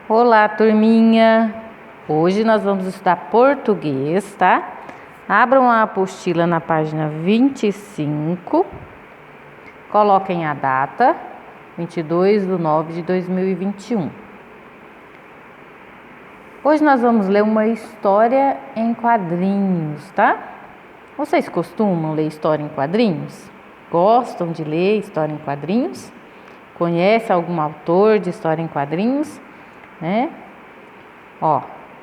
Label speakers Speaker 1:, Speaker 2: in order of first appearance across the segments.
Speaker 1: Olá, turminha! Hoje nós vamos estudar português, tá? Abram a apostila na página 25. Coloquem a data, 22/9/2021. Hoje nós vamos ler uma história em quadrinhos, tá? Vocês costumam ler história em quadrinhos? Gostam de ler história em quadrinhos? Conhece algum autor de história em quadrinhos?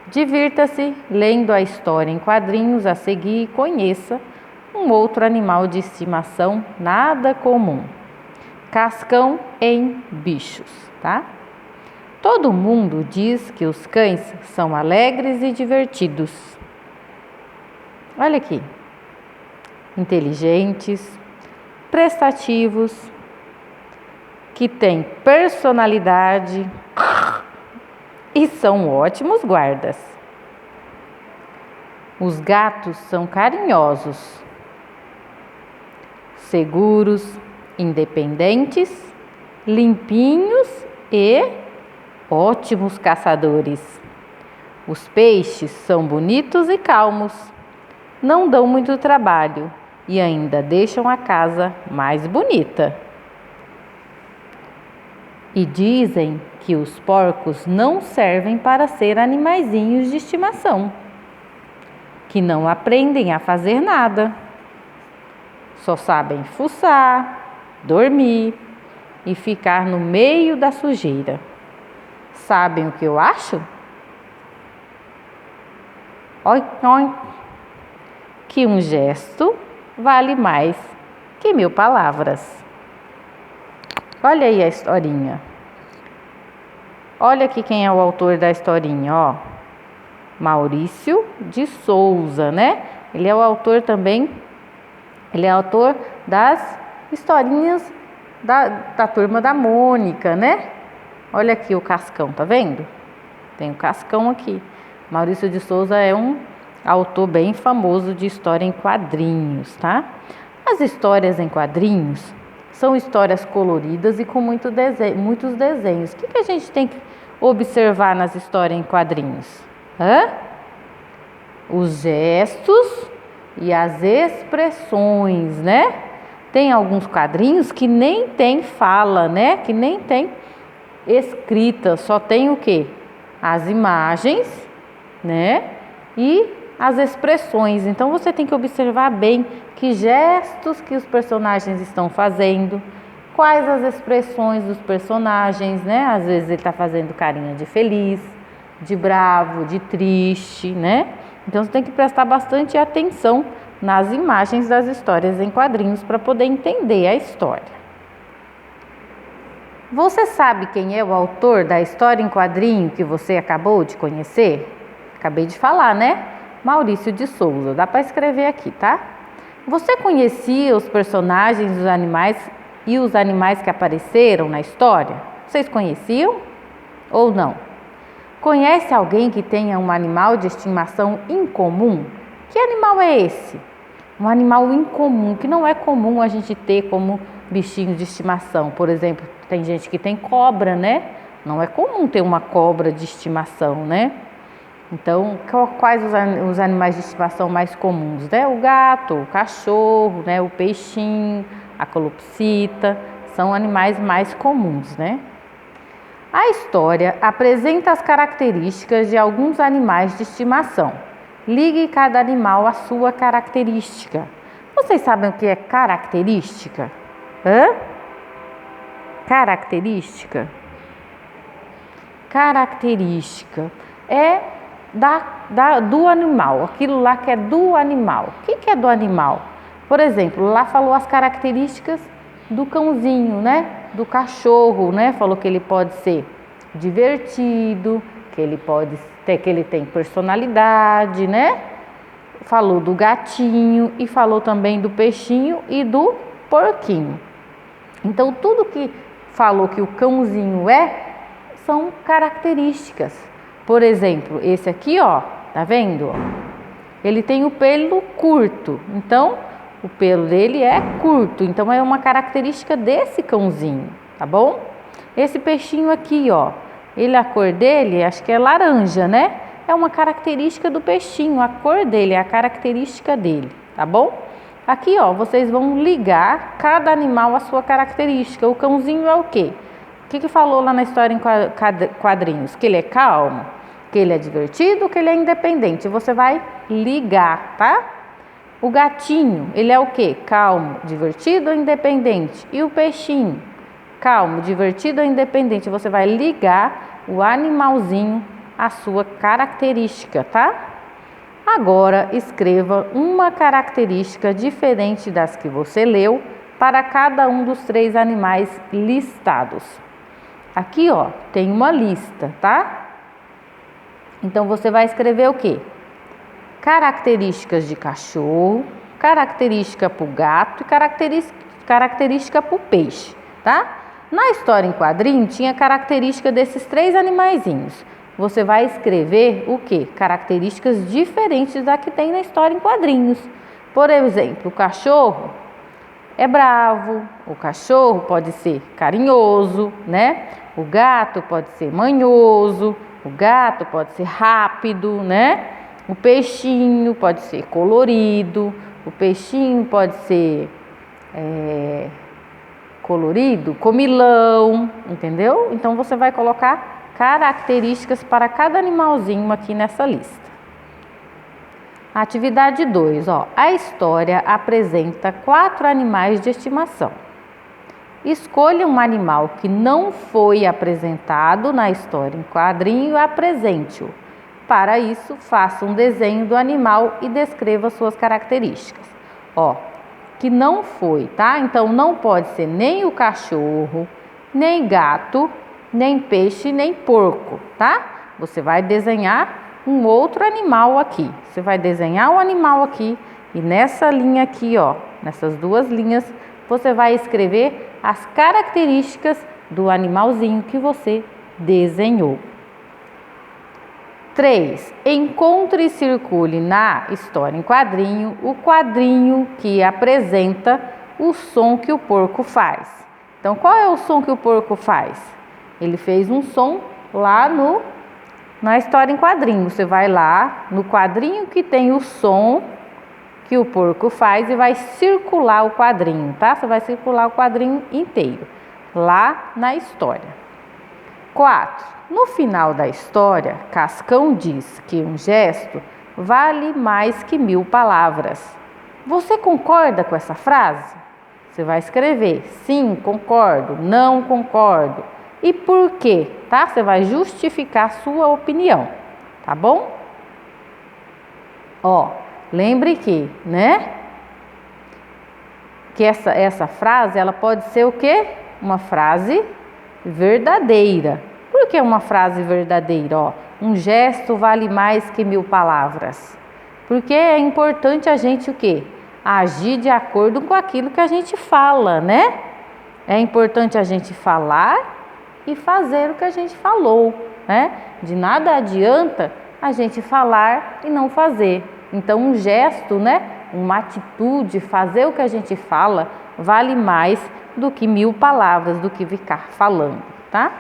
Speaker 1: Divirta-se lendo a história em quadrinhos a seguir e conheça um outro animal de estimação nada comum. Cascão em Bichos, tá? Todo mundo diz que os cães são alegres e divertidos. Olha aqui. Inteligentes, prestativos, que têm personalidade e são ótimos guardas. Os gatos são carinhosos, seguros, independentes, limpinhos e ótimos caçadores. Os peixes são bonitos e calmos, não dão muito trabalho e ainda deixam a casa mais bonita. E dizem que os porcos não servem para ser animaizinhos de estimação, que não aprendem a fazer nada, só sabem fuçar, dormir e ficar no meio da sujeira. Sabem o que eu acho? Oi, oi. Que um gesto vale mais que 1000 palavras. Olha aí a historinha. Olha aqui quem é o autor da historinha, ó. Maurício de Souza, né? Ele é o autor também, ele é autor das historinhas da Turma da Mônica, né? Olha aqui o Cascão, tá vendo? Tem o Cascão aqui. Maurício de Souza é um autor bem famoso de história em quadrinhos, tá? As histórias em quadrinhos são histórias coloridas e com muitos desenhos. O que a gente tem que observar nas histórias em quadrinhos? Os gestos e as expressões, né? Tem alguns quadrinhos que nem tem fala, né? Que nem tem escrita, só tem o quê? As imagens, né? E as expressões. Então você tem que observar bem que gestos que os personagens estão fazendo, quais as expressões dos personagens, né? Às vezes ele está fazendo carinha de feliz, de bravo, de triste, né? Então você tem que prestar bastante atenção nas imagens das histórias em quadrinhos para poder entender a história. Você sabe quem é o autor da história em quadrinho que você acabou de conhecer? Acabei de falar, né? Maurício de Souza. Dá para escrever aqui, tá? Você conhecia os personagens dos animais e os animais que apareceram na história? Vocês conheciam ou não? Conhece alguém que tenha um animal de estimação incomum? Que animal é esse? Um animal incomum, que não é comum a gente ter como bichinho de estimação. Por exemplo, tem gente que tem cobra, né? Não é comum ter uma cobra de estimação, né? Então, quais os animais de estimação mais comuns, né? O gato, o cachorro, né? O peixinho, a calopsita, são animais mais comuns, né? A história apresenta as características de alguns animais de estimação. Ligue cada animal à sua característica. Vocês sabem o que é característica? Característica? Característica é do animal, aquilo lá que é do animal. O que é do animal? Por exemplo, lá falou as características do cãozinho, né? Do cachorro, né? Falou que ele pode ser divertido, que ele tem personalidade, né? Falou do gatinho e falou também do peixinho e do porquinho. Então, tudo que falou que o cãozinho são características. Por exemplo, esse aqui, ó, tá vendo? Ele tem o pelo curto, então o pelo dele é curto, então é uma característica desse cãozinho, tá bom? Esse peixinho aqui, ó, a cor dele, acho que é laranja, né? É uma característica do peixinho, a cor dele é a característica dele, tá bom? Aqui, ó, vocês vão ligar cada animal à sua característica. O cãozinho é o quê? O que falou lá na história em quadrinhos? Que ele é calmo, que ele é divertido, que ele é independente. Você vai ligar, tá? O gatinho, ele é o quê? Calmo, divertido ou independente? E o peixinho? Calmo, divertido ou independente? Você vai ligar o animalzinho à sua característica, tá? Agora, escreva uma característica diferente das que você leu para cada um dos 3 animais listados. Aqui, ó, tem uma lista, tá? Então, você vai escrever o quê? Características de cachorro, característica para o gato e característica para o peixe, tá? Na história em quadrinho, tinha característica desses 3 animaizinhos. Você vai escrever o quê? Características diferentes da que tem na história em quadrinhos. Por exemplo, o cachorro é bravo, o cachorro pode ser carinhoso, né? O gato pode ser manhoso, o gato pode ser rápido, né? O peixinho pode ser colorido, o peixinho pode ser colorido, comilão, entendeu? Então você vai colocar características para cada animalzinho aqui nessa lista. Atividade 2, ó. A história apresenta 4 animais de estimação. Escolha um animal que não foi apresentado na história em quadrinho e apresente-o. Para isso, faça um desenho do animal e descreva suas características. Ó, que não foi, tá? Então, não pode ser nem o cachorro, nem gato, nem peixe, nem porco, tá? Você vai desenhar um outro animal aqui. Você vai desenhar um animal aqui e nessa linha aqui, ó, nessas 2 linhas, você vai escrever as características do animalzinho que você desenhou. 3. Encontre e circule na história em quadrinho o quadrinho que apresenta o som que o porco faz. Então, qual é o som que o porco faz? Ele fez um som lá na história em quadrinho. Você vai lá no quadrinho que tem o som que o porco faz e vai circular o quadrinho, tá? Você vai circular o quadrinho inteiro lá na história. 4. No final da história, Cascão diz que um gesto vale mais que 1000 palavras. Você concorda com essa frase? Você vai escrever sim, concordo, não concordo. E por quê? Tá? Você vai justificar a sua opinião, tá bom? Ó, lembre que, né? Que essa frase, ela pode ser o quê? Uma frase verdadeira. Por que uma frase verdadeira? Ó, um gesto vale mais que 1000 palavras. Porque é importante a gente o quê? Agir de acordo com aquilo que a gente fala, né? É importante a gente falar e fazer o que a gente falou, né? De nada adianta a gente falar e não fazer. Então, um gesto, né? Uma atitude, fazer o que a gente fala, vale mais do que 1000 palavras, do que ficar falando, tá?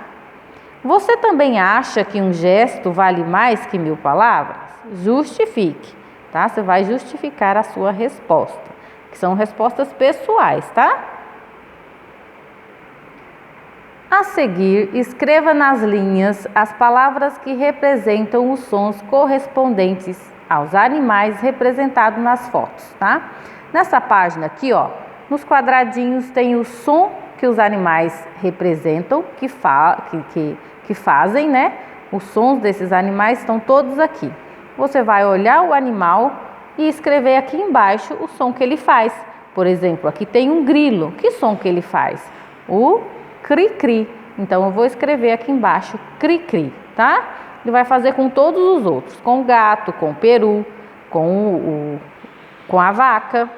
Speaker 1: Você também acha que um gesto vale mais que 1000 palavras? Justifique, tá? Você vai justificar a sua resposta, que são respostas pessoais, tá? A seguir, escreva nas linhas as palavras que representam os sons correspondentes aos animais representados nas fotos, tá? Nessa página aqui, ó, nos quadradinhos tem o som que os animais representam, que fazem, né? Os sons desses animais estão todos aqui. Você vai olhar o animal e escrever aqui embaixo o som que ele faz. Por exemplo, aqui tem um grilo. Que som que ele faz? O cri-cri. Então, eu vou escrever aqui embaixo cri-cri, tá? Ele vai fazer com todos os outros. Com o gato, com o peru, com a vaca,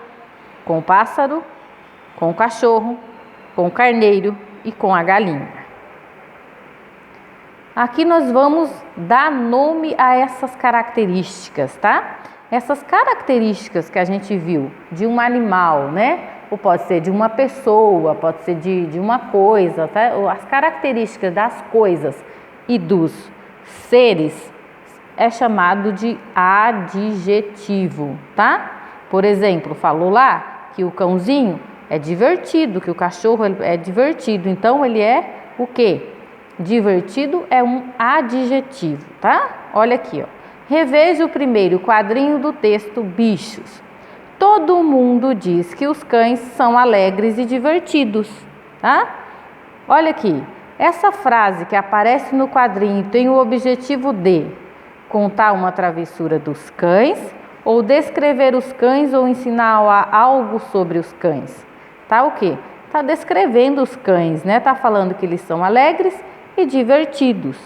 Speaker 1: com o pássaro, com o cachorro, com o carneiro e com a galinha. Aqui nós vamos dar nome a essas características, tá? Essas características que a gente viu de um animal, né? Ou pode ser de uma pessoa, pode ser de uma coisa, tá? As características das coisas e dos seres é chamado de adjetivo, tá? Por exemplo, falou lá que o cãozinho é divertido, que o cachorro é divertido. Então, ele é o quê? Divertido é um adjetivo, tá? Olha aqui, ó. Reveja o primeiro quadrinho do texto Bichos. Todo mundo diz que os cães são alegres e divertidos, tá? Olha aqui. Essa frase que aparece no quadrinho tem o objetivo de contar uma travessura dos cães ou descrever os cães ou ensinar algo sobre os cães. Tá o quê? Tá descrevendo os cães, né? Tá falando que eles são alegres e divertidos.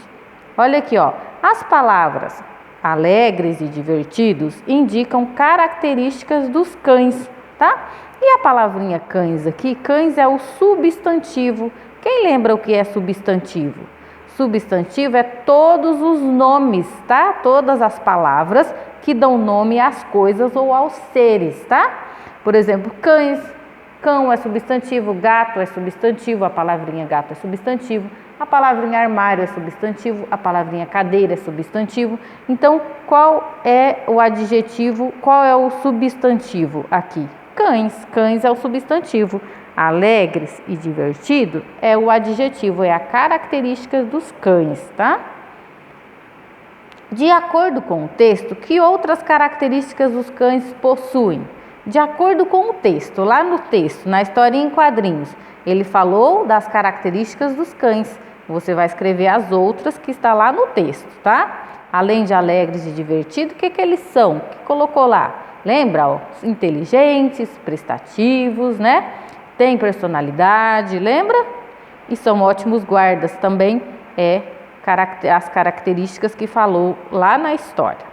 Speaker 1: Olha aqui, ó. As palavras alegres e divertidos indicam características dos cães, tá? E a palavrinha cães aqui, cães é o substantivo. Quem lembra o que é substantivo? Substantivo é todos os nomes, tá? Todas as palavras que dão nome às coisas ou aos seres, tá? Por exemplo, cães, cão é substantivo, gato é substantivo, a palavrinha gato é substantivo, a palavrinha armário é substantivo, a palavrinha cadeira é substantivo. Então, qual é o adjetivo, qual é o substantivo aqui? Cães, cães é o substantivo. Alegres e divertido é o adjetivo, é a característica dos cães, tá? De acordo com o texto, que outras características os cães possuem? De acordo com o texto, lá no texto, na historinha em quadrinhos, ele falou das características dos cães. Você vai escrever as outras que está lá no texto, tá? Além de alegres e divertidos, o que eles são? O que colocou lá? Lembra, ó? Inteligentes, prestativos, né? Tem personalidade, lembra? E são ótimos guardas, também as características que falou lá na história.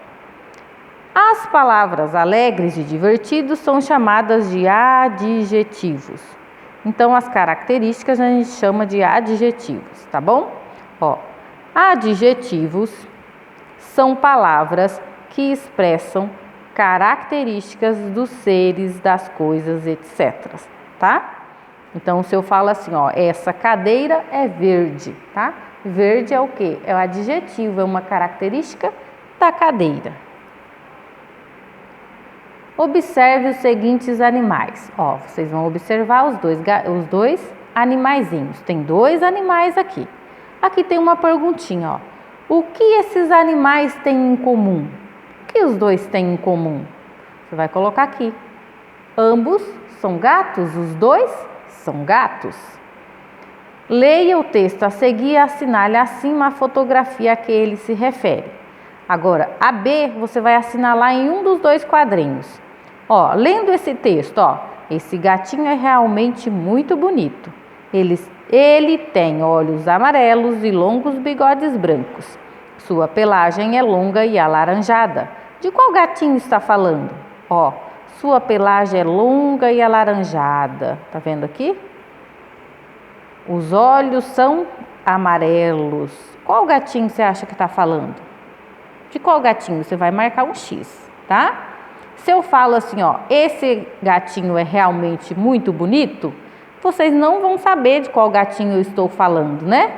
Speaker 1: As palavras alegres e divertidos são chamadas de adjetivos. Então, as características a gente chama de adjetivos, tá bom? Ó, adjetivos são palavras que expressam características dos seres, das coisas, etc. Tá? Então, se eu falo assim, ó, essa cadeira é verde, tá? Verde é o quê? É o adjetivo, é uma característica da cadeira. Observe os seguintes animais. Ó, vocês vão observar os dois animaizinhos. Tem dois animais aqui. Aqui tem uma perguntinha, ó. O que esses animais têm em comum? O que os dois têm em comum? Você vai colocar aqui. Ambos são gatos? Os dois são gatos? Leia o texto a seguir e assinale acima a fotografia a que ele se refere. Agora, a B você vai assinalar em um dos dois quadrinhos. Ó, lendo esse texto, ó, esse gatinho é realmente muito bonito. Ele tem olhos amarelos e longos bigodes brancos. Sua pelagem é longa e alaranjada. De qual gatinho está falando? Ó, sua pelagem é longa e alaranjada. Tá vendo aqui? Os olhos são amarelos. Qual gatinho você acha que está falando? De qual gatinho? Você vai marcar um X, tá? Se eu falo assim, ó, esse gatinho é realmente muito bonito, vocês não vão saber de qual gatinho eu estou falando, né?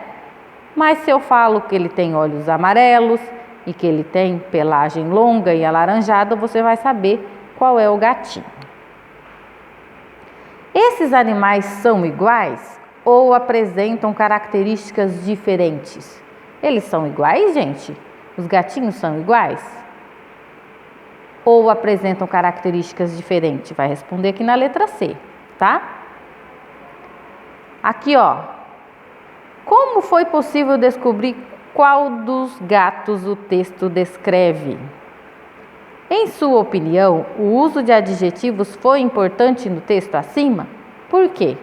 Speaker 1: Mas se eu falo que ele tem olhos amarelos e que ele tem pelagem longa e alaranjada, você vai saber qual é o gatinho. Esses animais são iguais ou apresentam características diferentes? Eles são iguais, gente? Os gatinhos são iguais? Ou apresentam características diferentes? Vai responder aqui na letra C, tá? Aqui, ó. Como foi possível descobrir qual dos gatos o texto descreve? Em sua opinião, o uso de adjetivos foi importante no texto acima? Por quê?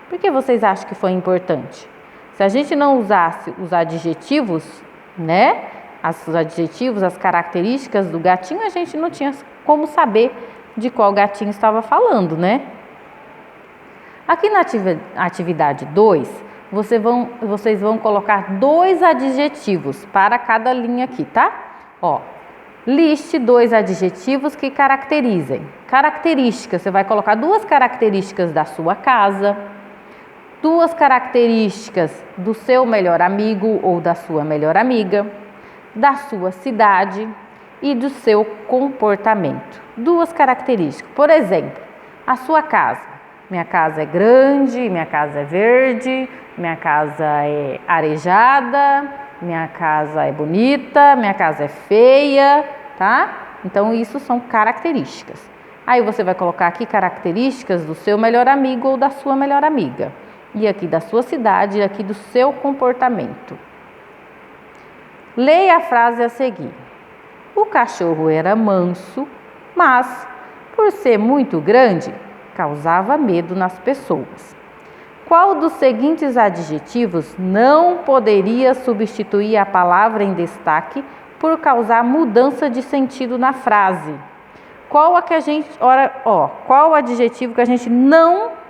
Speaker 1: Por que vocês acham que foi importante? Se a gente não usasse os adjetivos, né? Os adjetivos, as características do gatinho, a gente não tinha como saber de qual gatinho estava falando, né? Aqui na atividade 2, vocês vão colocar 2 adjetivos para cada linha aqui, tá? Ó, liste 2 adjetivos que caracterizem. Características, você vai colocar 2 características da sua casa. 2 características do seu melhor amigo ou da sua melhor amiga, da sua cidade e do seu comportamento. 2 características. Por exemplo, a sua casa. Minha casa é grande, minha casa é verde, minha casa é arejada, minha casa é bonita, minha casa é feia, tá? Então, isso são características. Aí você vai colocar aqui características do seu melhor amigo ou da sua melhor amiga. E aqui da sua cidade e aqui do seu comportamento. Leia a frase a seguir. O cachorro era manso, mas, por ser muito grande, causava medo nas pessoas. Qual dos seguintes adjetivos não poderia substituir a palavra em destaque por causar mudança de sentido na frase? Qual adjetivo que a gente não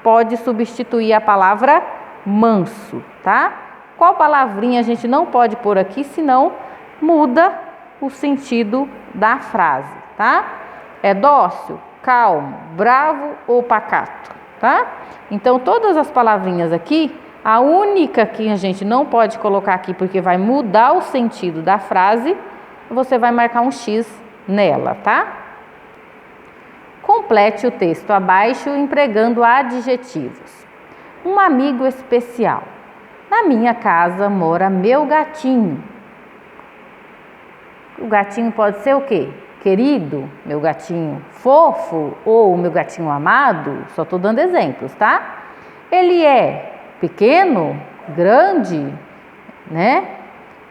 Speaker 1: pode substituir a palavra manso, tá? Qual palavrinha a gente não pode pôr aqui, senão muda o sentido da frase, tá? É dócil, calmo, bravo ou pacato, tá? Então, todas as palavrinhas aqui, a única que a gente não pode colocar aqui porque vai mudar o sentido da frase, você vai marcar um X nela, tá? Complete o texto abaixo empregando adjetivos. Um amigo especial. Na minha casa mora meu gatinho. O gatinho pode ser o quê? Querido, meu gatinho fofo ou meu gatinho amado. Só estou dando exemplos, tá? Ele é pequeno, grande, né?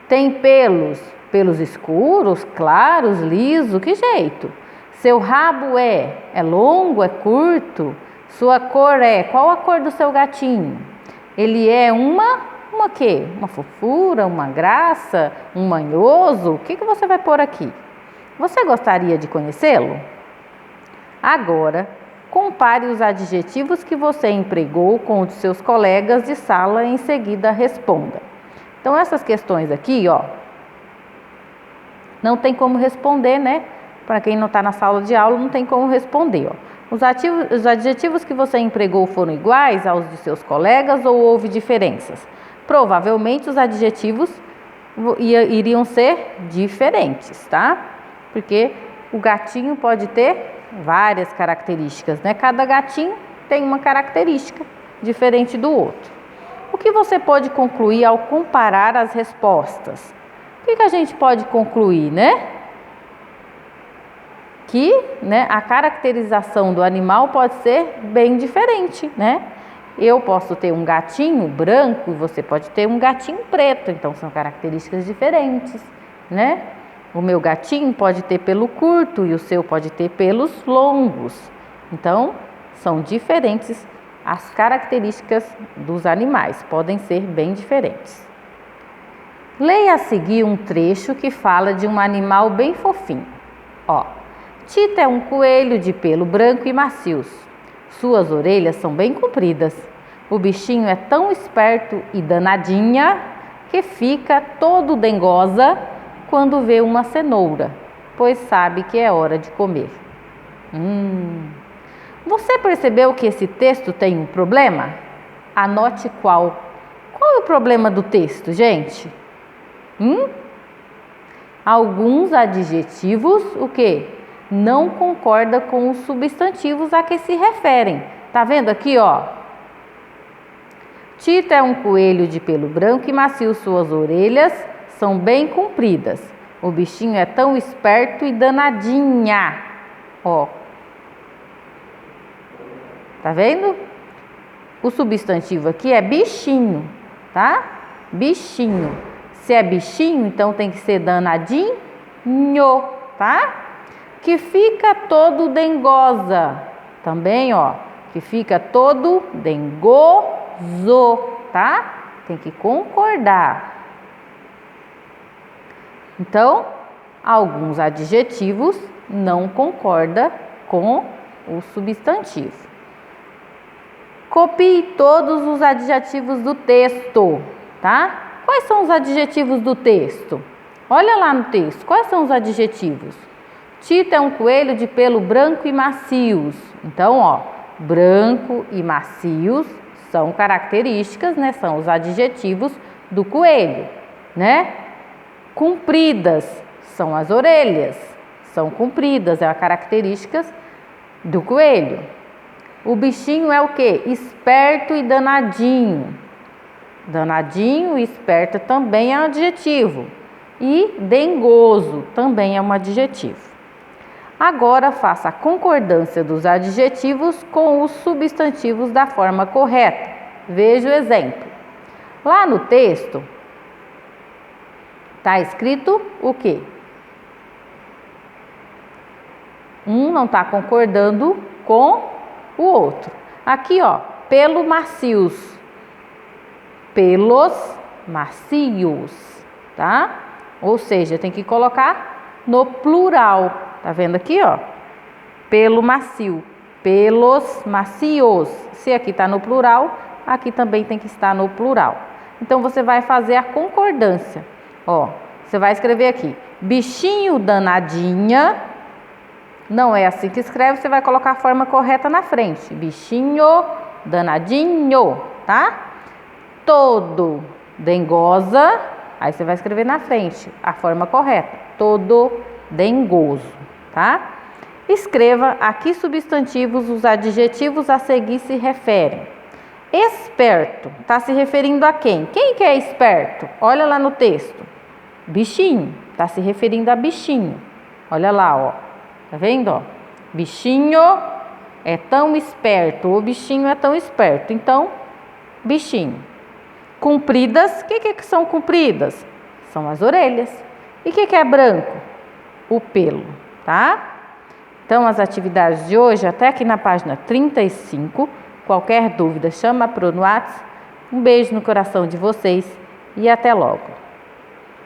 Speaker 1: Tem pelos escuros, claros, liso, que jeito? Seu rabo é longo, é curto? Sua cor é, qual a cor do seu gatinho? Ele é uma quê? Uma fofura, uma graça, um manhoso? O que você vai pôr aqui? Você gostaria de conhecê-lo? Agora, compare os adjetivos que você empregou com os seus colegas de sala e em seguida responda. Então, essas questões aqui, ó, não tem como responder, né? Para quem não está na sala de aula, não tem como responder, ó. Os adjetivos que você empregou foram iguais aos de seus colegas ou houve diferenças? Provavelmente os adjetivos iriam ser diferentes, tá? Porque o gatinho pode ter várias características, né? Cada gatinho tem uma característica diferente do outro. O que você pode concluir ao comparar as respostas? O que a gente pode concluir, né? Que, né, a caracterização do animal pode ser bem diferente, né? Eu posso ter um gatinho branco e você pode ter um gatinho preto, então são características diferentes, né? O meu gatinho pode ter pelo curto e o seu pode ter pelos longos. Então, são diferentes as características dos animais, podem ser bem diferentes. Leia a seguir um trecho que fala de um animal bem fofinho. Ó, Tita é um coelho de pelo branco e macios. Suas orelhas são bem compridas. O bichinho é tão esperto e danadinha que fica todo dengosa quando vê uma cenoura, pois sabe que é hora de comer. Você percebeu que esse texto tem um problema? Anote qual. Qual é o problema do texto, gente? Alguns adjetivos, o quê? Não concorda com os substantivos a que se referem. Tá vendo aqui, ó? Tita é um coelho de pelo branco e macio, suas orelhas são bem compridas. O bichinho é tão esperto e danadinha. Ó. Tá vendo? O substantivo aqui é bichinho, tá? Bichinho. Se é bichinho, então tem que ser danadinho, tá? Que fica todo dengosa. Também, ó, que fica todo dengoso, tá? Tem que concordar. Então, alguns adjetivos não concordam com o substantivo. Copie todos os adjetivos do texto, tá? Quais são os adjetivos do texto? Olha lá no texto, quais são os adjetivos? Tita é um coelho de pelo branco e macios. Então, ó, branco e macios são características, né? São os adjetivos do coelho, né? Compridas são as orelhas, são compridas, é a característica do coelho. O bichinho é o quê? Esperto e danadinho. Danadinho e esperto também é um adjetivo. E dengoso também é um adjetivo. Agora faça a concordância dos adjetivos com os substantivos da forma correta. Veja o exemplo. Lá no texto está escrito o quê? Um não está concordando com o outro. Aqui, ó, pelo macios. Pelos macios, tá? Ou seja, tem que colocar no plural. Tá vendo aqui, ó? Pelo macio. Pelos macios. Se aqui tá no plural, aqui também tem que estar no plural. Então, você vai fazer a concordância. Ó, você vai escrever aqui. Bichinho danadinha. Não é assim que escreve, você vai colocar a forma correta na frente. Bichinho danadinho, tá? Todo dengosa. Aí você vai escrever na frente a forma correta. Todo dengoso, tá? Escreva a que substantivos os adjetivos a seguir se referem. Esperto, está se referindo a quem? Quem que é esperto? Olha lá no texto. Bichinho, está se referindo a bichinho. Olha lá, ó. Tá vendo, ó? Bichinho é tão esperto, o bichinho é tão esperto. Então, bichinho. Compridas, o que são compridas? São as orelhas. E o que é branco? O pelo, tá? Então, as atividades de hoje, até aqui na página 35. Qualquer dúvida, chama pro no WhatsApp. Um beijo no coração de vocês e até logo.